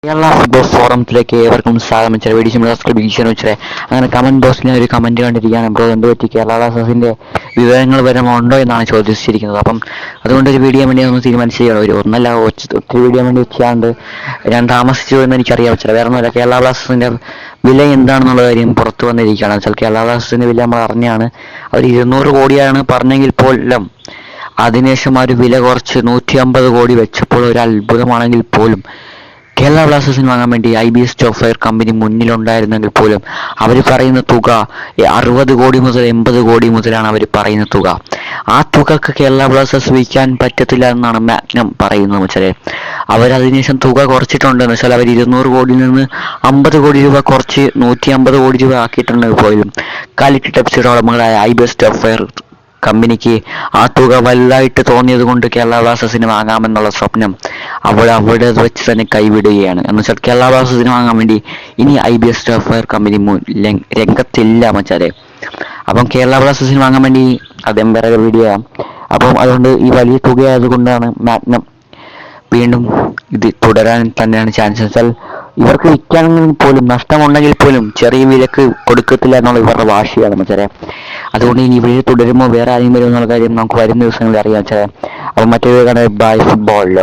Kerala football ഫോറത്തിലേക്ക് ഏവർക്കും സ്വാഗതം. ചില വീഡിയോസ് വെച്ചേ അങ്ങനെ കമന്റ് ബോക്സിൽ ഒരു കമന്റ് കണ്ടിരിക്കുകയാണ്. ബ്രോ എന്ത് പറ്റി കേരള ബ്ലാസ്റ്റേഴ്സിന്റെ വിവരങ്ങൾ വരെ ഉണ്ടോ എന്നാണ് ചോദിച്ചിരിക്കുന്നത്. അപ്പം അതുകൊണ്ട് ഒരു വീഡിയോ വേണ്ടി ഒന്ന് തീരുമാനിക്കുകയാണ്. ഒരു ഒന്നല്ല ഒത്തിരി വീഡിയോ വേണ്ടി വെച്ചാണ്ട് ഞാൻ താമസിച്ചു എന്ന് എനിക്കറിയാം. ചില വേറെ ഒന്നുമില്ല, കേരള ബ്ലാസ്റ്റേഴ്സിന്റെ വില എന്താണെന്നുള്ള കാര്യം പുറത്തു വന്നിരിക്കുകയാണ്. വെച്ചാൽ കേരള ബ്ലാസ്റ്റേഴ്സിന്റെ വില നമ്മൾ അറിഞ്ഞാണ്. അവർ 200 കോടിയാണ് പറഞ്ഞെങ്കിൽ പോലും അതിനുശേഷം ആ ഒരു വില കുറച്ച് 150 കോടി വെച്ചപ്പോൾ ഒരു അത്ഭുതമാണെങ്കിൽ പോലും കേരള ബ്ലാസ്റ്റേഴ്സിന് വാങ്ങാൻ വേണ്ടി IBS സോഫ്റ്റ്വെയർ കമ്പനി മുന്നിലുണ്ടായിരുന്നെങ്കിൽ പോലും അവർ പറയുന്ന തുക 60 കോടി മുതൽ 80 കോടി മുതലാണ് അവർ പറയുന്ന തുക. ആ തുകക്ക് കേരള ബ്ലാസ്റ്റേഴ്സ് വിൽക്കാൻ പറ്റത്തില്ല എന്നാണ് മാഗ്നം പറയുന്നത്. വെച്ചാൽ അവരതിനുശേഷം തുക കുറച്ചിട്ടുണ്ടെന്ന് വെച്ചാൽ അവർ 200 കോടിയിൽ നിന്ന് 50 കോടി രൂപ കുറച്ച് 150 കോടി രൂപ ആക്കിയിട്ടുണ്ടെങ്കിൽ പോലും കാലിക്കറ്റ് ടെക്സ്റ്റൈൽസ് ഉടമകളായ IBS സോഫ്റ്റ്വെയർ കമ്പനിക്ക് ആ തുക വലുതായിട്ട് തോന്നിയത് കൊണ്ട് കേരള ബ്ലാസ്റ്റേഴ്സിന് വാങ്ങാമെന്നുള്ള സ്വപ്നം അവിടെ വെച്ച് തന്നെ കൈവിടുകയാണ്. എന്ന് വെച്ചാൽ കേരള ബ്ലാസ്റ്റേഴ്സിന് വാങ്ങാൻ വേണ്ടി ഇനി IBS സോഫ്റ്റ്വെയർ കമ്പനി രംഗത്തില്ല മച്ചാരെ. അപ്പം കേരള ബ്ലാസ്റ്റേഴ്സിന് വാങ്ങാൻ വേണ്ടി അദ്ദേഹം വേറെ വീഡിയോ ആണ്. അപ്പം അതുകൊണ്ട് ഈ വലിയ തുകയായതുകൊണ്ടാണ് മാഗ്നം വീണ്ടും ഇത് തുടരാൻ തന്നെയാണ് ചാൻസ്. വെച്ചാൽ ഇവർക്ക് വിൽക്കുകയാണെങ്കിൽ പോലും നഷ്ടമുണ്ടെങ്കിൽ പോലും ചെറിയ വിലക്ക് കൊടുക്കത്തില്ല എന്നുള്ള ഇവരുടെ വാശിയാണ് മച്ചാരെ. അതുകൊണ്ട് ഇനി ഇവിടെ തുടരുമ്പോൾ വേറെ ആരെയും വരുമെന്നുള്ള കാര്യം നമുക്ക് വരുന്ന ദിവസങ്ങളിൽ അറിയാം മച്ചാരെ. അപ്പം മറ്റൊരു ബൈ ഫുട്ബോൾ.